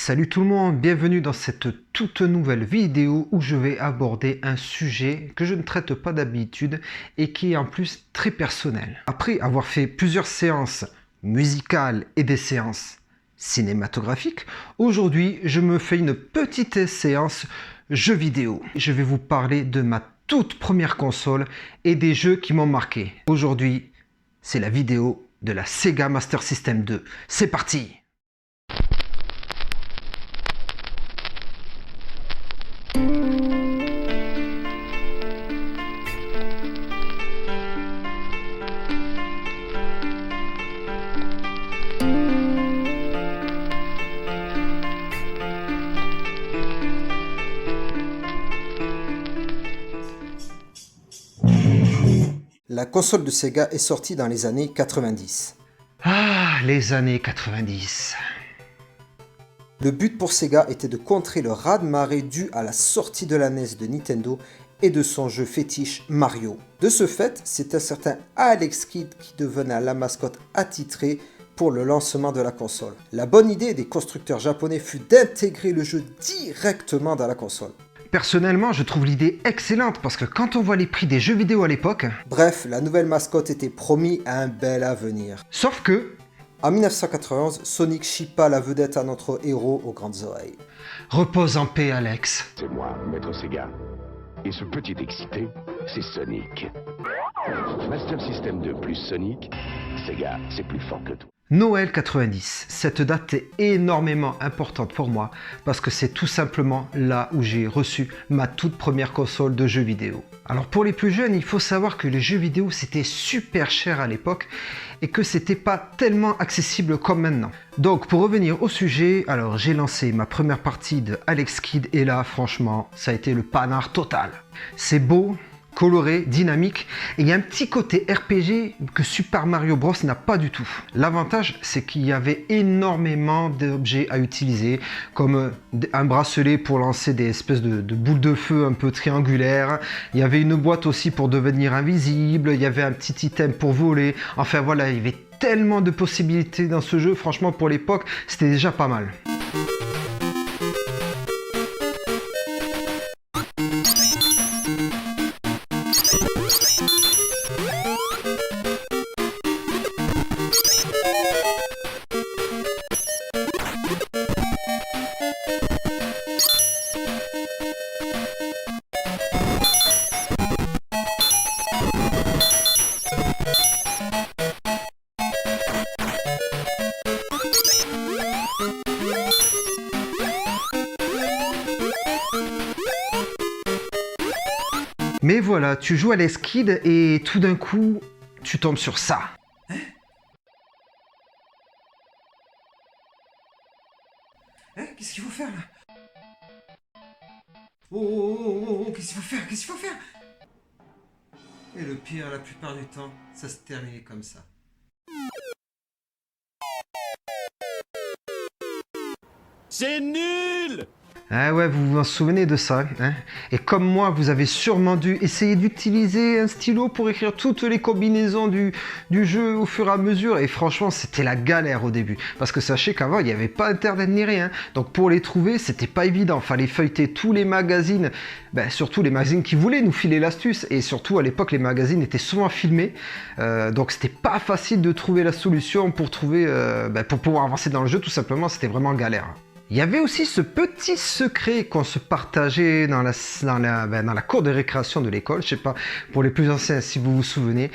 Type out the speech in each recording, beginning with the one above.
Salut tout le monde, bienvenue dans cette toute nouvelle vidéo où je vais aborder un sujet que je ne traite pas d'habitude et qui est en plus très personnel. Après avoir fait plusieurs séances musicales et des séances cinématographiques, aujourd'hui je me fais une petite séance jeux vidéo. Je vais vous parler de ma toute première console et des jeux qui m'ont marqué. Aujourd'hui, c'est la vidéo de la Sega Master System 2. C'est parti! La console de Sega est sortie dans les années 90. Ah, les années 90. Le but pour Sega était de contrer le raz-de-marée dû à la sortie de la NES de Nintendo et de son jeu fétiche Mario. De ce fait, c'est un certain Alex Kidd qui devenait la mascotte attitrée pour le lancement de la console. La bonne idée des constructeurs japonais fut d'intégrer le jeu directement dans la console. Personnellement, je trouve l'idée excellente parce que quand on voit les prix des jeux vidéo à l'époque... Bref, la nouvelle mascotte était promise à un bel avenir. Sauf que... En 1991, Sonic chippa la vedette à notre héros aux grandes oreilles. Repose en paix, Alex. C'est moi, Maître Sega. Et ce petit excité, c'est Sonic. Master System 2 plus Sonic, Sega, c'est plus fort que tout. Noël 90, cette date est énormément importante pour moi parce que c'est tout simplement là où j'ai reçu ma toute première console de jeux vidéo. Alors pour les plus jeunes, il faut savoir que les jeux vidéo c'était super cher à l'époque et que c'était pas tellement accessible comme maintenant. Donc pour revenir au sujet, alors j'ai lancé ma première partie de Alex Kidd et là franchement ça a été le panard total. C'est beau, coloré, dynamique, et il y a un petit côté RPG que Super Mario Bros n'a pas du tout. L'avantage, c'est qu'il y avait énormément d'objets à utiliser, comme un bracelet pour lancer des espèces de boules de feu un peu triangulaires, il y avait une boîte aussi pour devenir invisible, il y avait un petit item pour voler, enfin voilà, il y avait tellement de possibilités dans ce jeu, franchement pour l'époque, c'était déjà pas mal. Mais voilà, tu joues à Alex Kidd et tout d'un coup, tu tombes sur ça. Qu'est-ce qu'il faut faire là? Oh, qu'est-ce qu'il faut faire? Qu'est-ce qu'il faut faire? Et le pire, la plupart du temps, ça se terminait comme ça. C'est nul! Ah ouais, vous vous souvenez de ça, hein? Et comme moi, vous avez sûrement dû essayer d'utiliser un stylo pour écrire toutes les combinaisons du jeu au fur et à mesure. Et franchement, c'était la galère au début. Parce que sachez qu'avant, il n'y avait pas internet ni rien. Donc pour les trouver, c'était pas évident. Fallait feuilleter tous les magazines, surtout les magazines qui voulaient nous filer l'astuce. Et surtout, à l'époque, les magazines étaient souvent filmés. Donc c'était pas facile de trouver la solution pour trouver, pour pouvoir avancer dans le jeu. Tout simplement, c'était vraiment galère. Il y avait aussi ce petit secret qu'on se partageait dans la cour de récréation de l'école. Je sais pas, pour les plus anciens, si vous vous souvenez.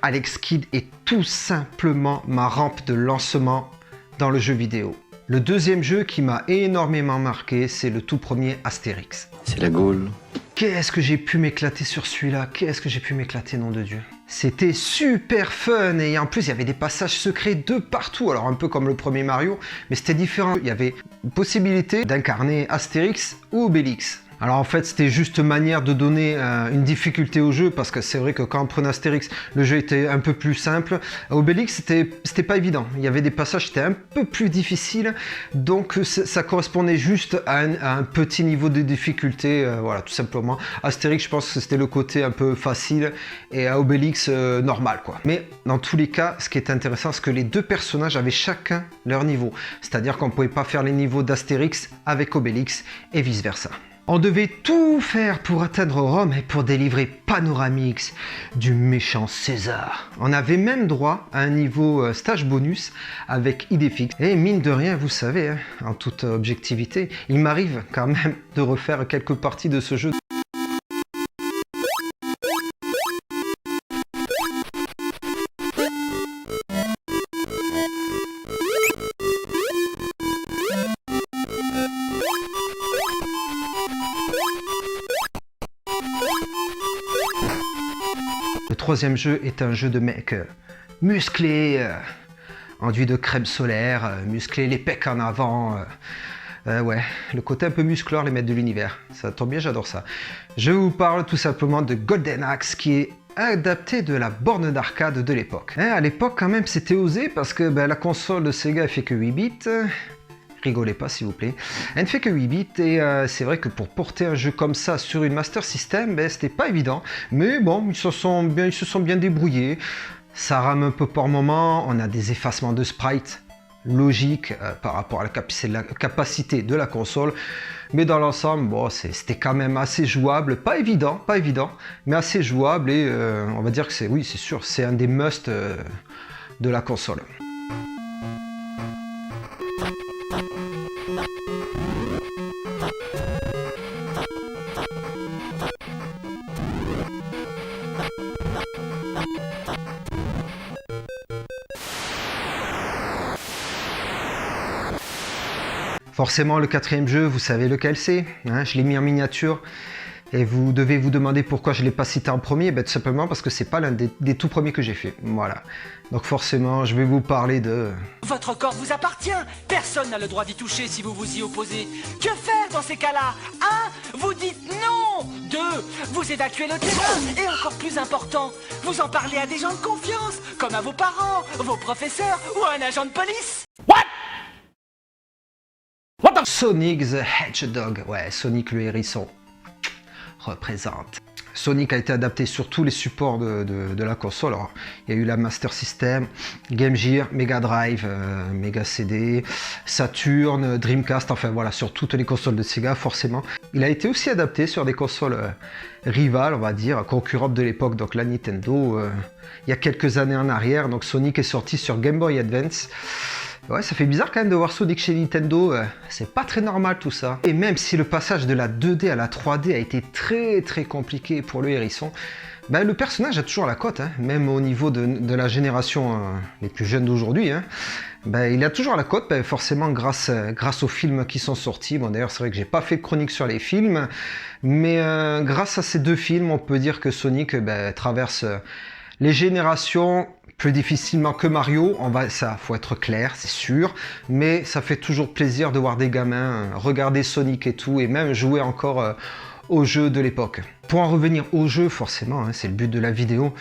Alex Kidd est tout simplement ma rampe de lancement dans le jeu vidéo. Le deuxième jeu qui m'a énormément marqué, c'est le tout premier Astérix. C'est la Gaule. Qu'est-ce que j'ai pu m'éclater sur celui-là? Qu'est-ce que j'ai pu m'éclater, nom de Dieu? C'était super fun et en plus il y avait des passages secrets de partout, alors un peu comme le premier Mario, mais c'était différent. Il y avait une possibilité d'incarner Astérix ou Obélix. Alors en fait c'était juste manière de donner une difficulté au jeu, parce que c'est vrai que quand on prenait Astérix, le jeu était un peu plus simple. Obélix c'était pas évident, il y avait des passages qui étaient un peu plus difficiles, donc ça correspondait juste à un petit niveau de difficulté, voilà, tout simplement. Astérix, je pense que c'était le côté un peu facile, et à Obélix normal quoi. Mais dans tous les cas, ce qui est intéressant, c'est que les deux personnages avaient chacun leur niveau, c'est-à-dire qu'on ne pouvait pas faire les niveaux d'Astérix avec Obélix et vice versa. On devait tout faire pour atteindre Rome et pour délivrer Panoramix du méchant César. On avait même droit à un niveau stage bonus avec Idéfix. Et mine de rien, vous savez, hein, en toute objectivité, il m'arrive quand même de refaire quelques parties de ce jeu. Le troisième jeu est un jeu de mec musclé, enduit de crème solaire, musclé, les pecs en avant. Ouais, le côté un peu muscleur, les maîtres de l'univers. Ça tombe bien, j'adore ça. Je vous parle tout simplement de Golden Axe, qui est adapté de la borne d'arcade de l'époque. À l'époque, quand même, c'était osé, parce que la console de Sega elle fait que 8 bits. Rigolez pas s'il vous plaît. Elle ne fait que 8 bits et c'est vrai que pour porter un jeu comme ça sur une Master System, c'était pas évident. Mais bon, ils se sont bien débrouillés. Ça rame un peu par moment, on a des effacements de sprites logiques par rapport à la capacité de la console. Mais dans l'ensemble, bon, c'était quand même assez jouable. Pas évident, mais assez jouable et on va dire que c'est, oui, c'est sûr, c'est un des must de la console. Forcément, le quatrième jeu, vous savez lequel c'est, hein, je l'ai mis en miniature. Et vous devez vous demander pourquoi je ne l'ai pas cité en premier. Tout simplement parce que c'est pas l'un des tout premiers que j'ai fait. Voilà. Donc forcément, je vais vous parler de... Votre corps vous appartient. Personne n'a le droit d'y toucher si vous vous y opposez. Que faire dans ces cas-là? 1. Vous dites non. 2. Vous évacuez le terrain. Et encore plus important, vous en parlez à des gens de confiance, comme à vos parents, vos professeurs ou à un agent de police. Sonic the Hedgehog. Ouais, Sonic le hérisson représente. Sonic a été adapté sur tous les supports de la console. Alors, il y a eu la Master System, Game Gear, Mega Drive, Mega CD, Saturn, Dreamcast, enfin voilà, sur toutes les consoles de Sega, forcément. Il a été aussi adapté sur des consoles rivales, on va dire, concurrentes de l'époque, donc la Nintendo, il y a quelques années en arrière. Donc Sonic est sorti sur Game Boy Advance. Ouais, ça fait bizarre quand même de voir Sonic chez Nintendo, c'est pas très normal tout ça. Et même si le passage de la 2D à la 3D a été très compliqué pour le hérisson, le personnage a toujours la cote, hein, même au niveau de la génération les plus jeunes d'aujourd'hui. Hein. Il a toujours la cote, forcément grâce aux films qui sont sortis. Bon, d'ailleurs, c'est vrai que j'ai pas fait de chronique sur les films, mais grâce à ces deux films, on peut dire que Sonic traverse les générations plus difficilement que Mario, ça faut être clair, c'est sûr, mais ça fait toujours plaisir de voir des gamins regarder Sonic et tout, et même jouer encore aux jeux de l'époque. Pour en revenir au jeu, forcément, hein, c'est le but de la vidéo,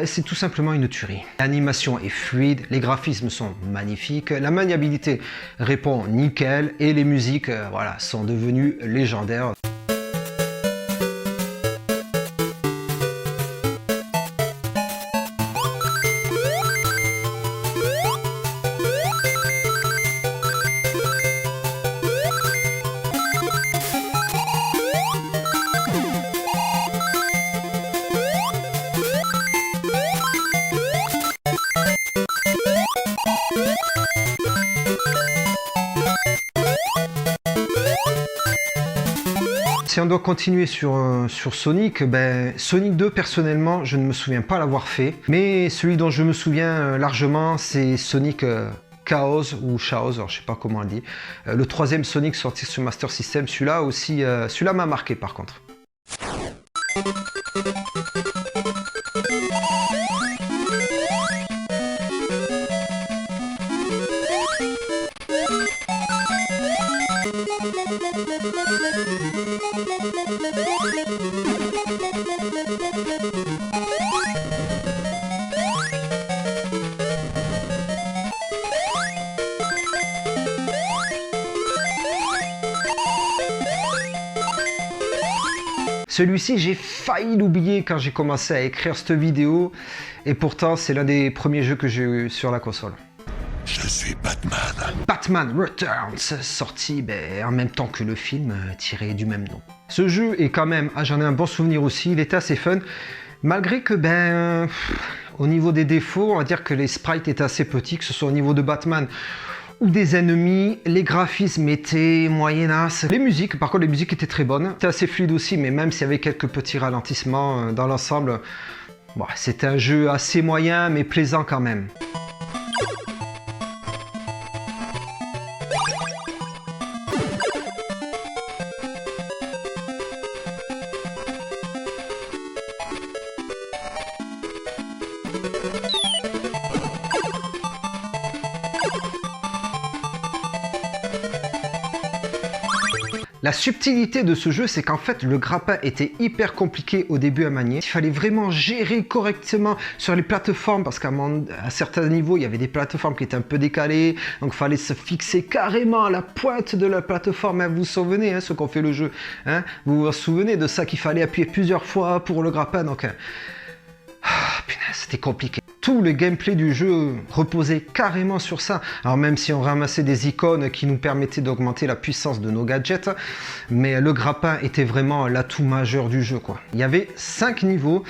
c'est tout simplement une tuerie. L'animation est fluide, les graphismes sont magnifiques, la maniabilité répond nickel, et les musiques voilà, sont devenues légendaires. Si on doit continuer sur Sonic, Sonic 2 personnellement je ne me souviens pas l'avoir fait, mais celui dont je me souviens largement c'est Sonic Chaos ou Chaos, alors je sais pas comment on le dit. Le troisième Sonic sorti sur Master System, celui-là aussi, celui-là m'a marqué par contre. Celui-ci, j'ai failli l'oublier quand j'ai commencé à écrire cette vidéo, et pourtant c'est l'un des premiers jeux que j'ai eu sur la console. Je suis Batman. Batman Returns, sorti en même temps que le film tiré du même nom. Ce jeu est quand même, j'en ai un bon souvenir aussi, il était assez fun, malgré que au niveau des défauts, on va dire que les sprites étaient assez petits, que ce soit au niveau de Batman ou des ennemis, les graphismes étaient moyennas. Les musiques, par contre les musiques étaient très bonnes, c'était assez fluide aussi, mais même s'il y avait quelques petits ralentissements dans l'ensemble, bon, c'était un jeu assez moyen mais plaisant quand même. La subtilité de ce jeu, c'est qu'en fait, le grappin était hyper compliqué au début à manier. Il fallait vraiment gérer correctement sur les plateformes, parce qu'à certains niveaux, il y avait des plateformes qui étaient un peu décalées, donc il fallait se fixer carrément à la pointe de la plateforme. Hein, vous vous souvenez, ceux qui ont fait le jeu, hein, vous vous souvenez de ça, qu'il fallait appuyer plusieurs fois pour le grappin, donc... c'était compliqué. Tout le gameplay du jeu reposait carrément sur ça. Alors même si on ramassait des icônes qui nous permettaient d'augmenter la puissance de nos gadgets, mais le grappin était vraiment l'atout majeur du jeu, quoi. Il y avait 5 niveaux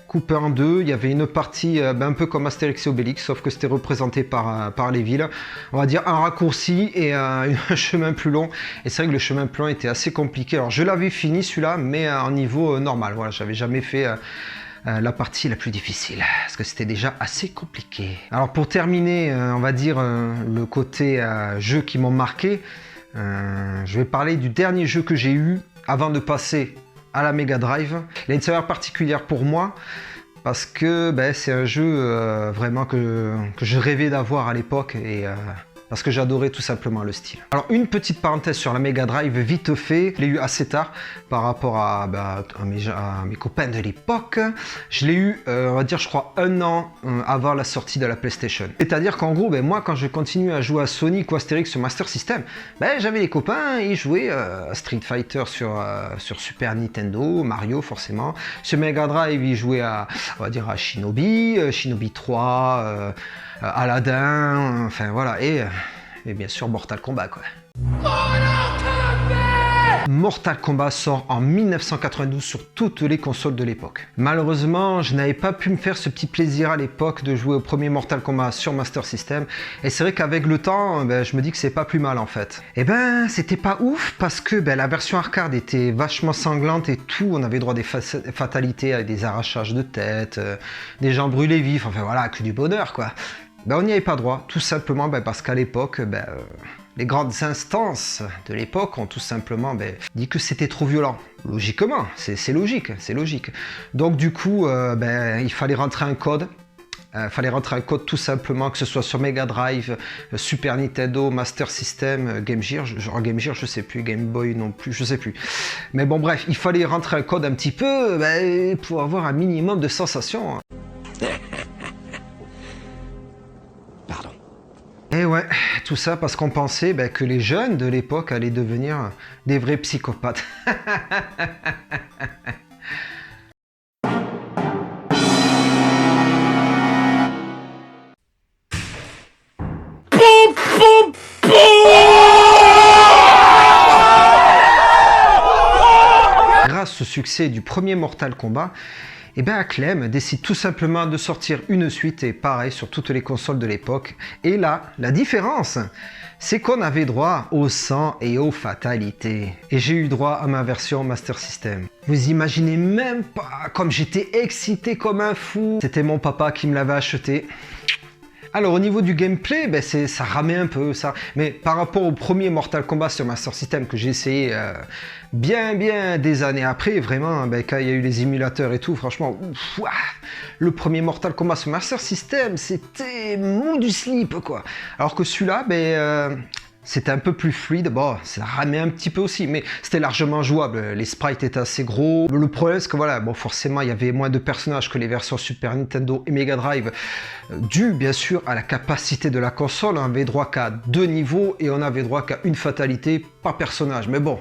coupés en deux. Il y avait une partie un peu comme Astérix et Obélix, sauf que c'était représenté par les villes. On va dire un raccourci et un chemin plus long. Et c'est vrai que le chemin plus long était assez compliqué. Alors je l'avais fini celui-là, mais en niveau normal. Voilà, j'avais jamais fait... la partie la plus difficile, parce que c'était déjà assez compliqué. Alors pour terminer, on va dire le côté jeu qui m'ont marqué, je vais parler du dernier jeu que j'ai eu avant de passer à la Mega Drive. Il a une saveur particulière pour moi, parce que c'est un jeu vraiment que je rêvais d'avoir à l'époque, et parce que j'adorais tout simplement le style. Alors une petite parenthèse sur la Mega Drive vite fait, je l'ai eu assez tard par rapport à mes copains de l'époque. Je l'ai eu, on va dire, je crois 1 an avant la sortie de la PlayStation. C'est-à-dire qu'en gros, moi quand je continuais à jouer à Sonic ou Astérix sur Master System, j'avais les copains, ils jouaient à Street Fighter sur Super Nintendo, Mario forcément. Sur Mega Drive, ils jouaient à, on va dire, à Shinobi, Shinobi 3, Aladdin, enfin voilà, et bien sûr Mortal Kombat, quoi. Mortal Kombat sort en 1992 sur toutes les consoles de l'époque. Malheureusement, je n'avais pas pu me faire ce petit plaisir à l'époque de jouer au premier Mortal Kombat sur Master System, et c'est vrai qu'avec le temps, je me dis que c'est pas plus mal en fait. Et c'était pas ouf, parce que la version arcade était vachement sanglante et tout, on avait droit à des fatalités avec des arrachages de tête, des gens brûlés vifs, enfin voilà, que du bonheur, quoi. On n'y avait pas droit, tout simplement parce qu'à l'époque, les grandes instances de l'époque ont tout simplement dit que c'était trop violent. Logiquement, c'est logique, c'est logique. Donc du coup, il fallait rentrer un code. Tout simplement, que ce soit sur Mega Drive, Super Nintendo, Master System, Game Gear, je sais plus, Game Boy non plus, je sais plus. Mais bon bref, il fallait rentrer un code un petit peu pour avoir un minimum de sensations. Et ouais, tout ça parce qu'on pensait que les jeunes de l'époque allaient devenir des vrais psychopathes. Grâce au succès du premier Mortal Kombat, Acclaim décide tout simplement de sortir une suite, et pareil sur toutes les consoles de l'époque. Et là, la différence, c'est qu'on avait droit au sang et aux fatalités. Et j'ai eu droit à ma version Master System. Vous imaginez même pas comme j'étais excité comme un fou. C'était mon papa qui me l'avait acheté. Alors au niveau du gameplay, ça ramait un peu ça, mais par rapport au premier Mortal Kombat sur Master System que j'ai essayé bien des années après, vraiment, quand il y a eu les émulateurs et tout, franchement, le premier Mortal Kombat sur Master System, c'était mou du slip, quoi. Alors que celui-là, C'était un peu plus fluide, bon, ça ramait un petit peu aussi, mais c'était largement jouable. Les sprites étaient assez gros. Le problème, c'est que voilà, bon, forcément, il y avait moins de personnages que les versions Super Nintendo et Mega Drive, dû bien sûr à la capacité de la console. On avait droit qu'à 2 niveaux et on avait droit qu'à une fatalité par personnage. Mais bon,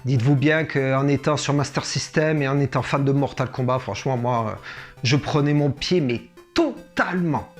dites-vous bien qu'en étant sur Master System et en étant fan de Mortal Kombat, franchement, moi, je prenais mon pied, mais totalement.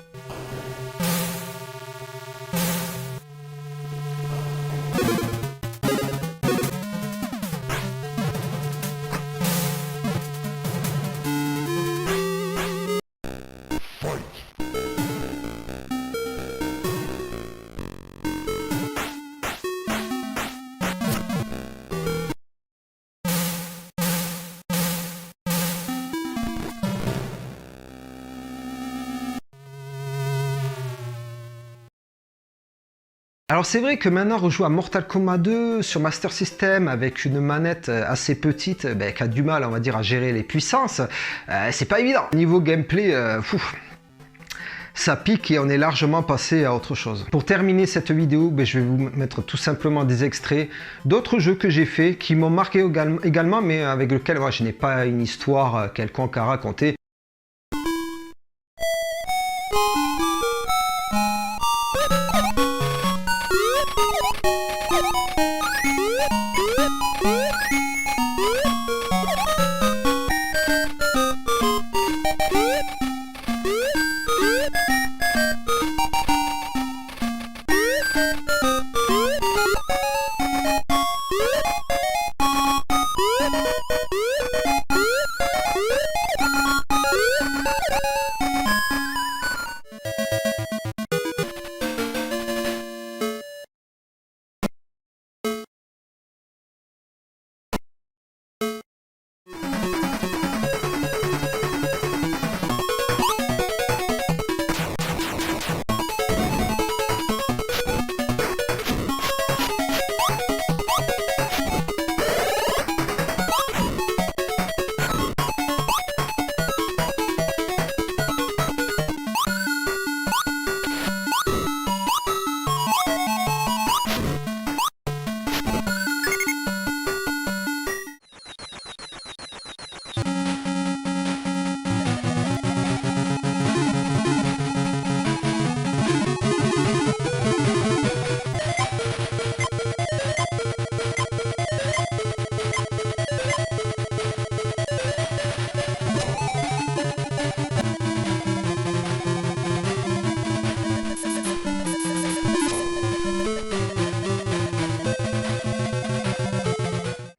Alors c'est vrai que maintenant rejouer à Mortal Kombat 2 sur Master System avec une manette assez petite, qui a du mal on va dire à gérer les puissances, c'est pas évident. Niveau gameplay, ça pique et on est largement passé à autre chose. Pour terminer cette vidéo, je vais vous mettre tout simplement des extraits d'autres jeux que j'ai fait qui m'ont marqué également mais avec lesquels moi je n'ai pas une histoire quelconque à raconter.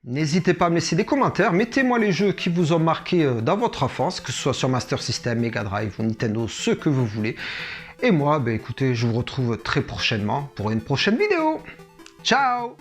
N'hésitez pas à me laisser des commentaires, mettez-moi les jeux qui vous ont marqué dans votre enfance, que ce soit sur Master System, Mega Drive ou Nintendo, ce que vous voulez. Et moi, écoutez, je vous retrouve très prochainement pour une prochaine vidéo. Ciao!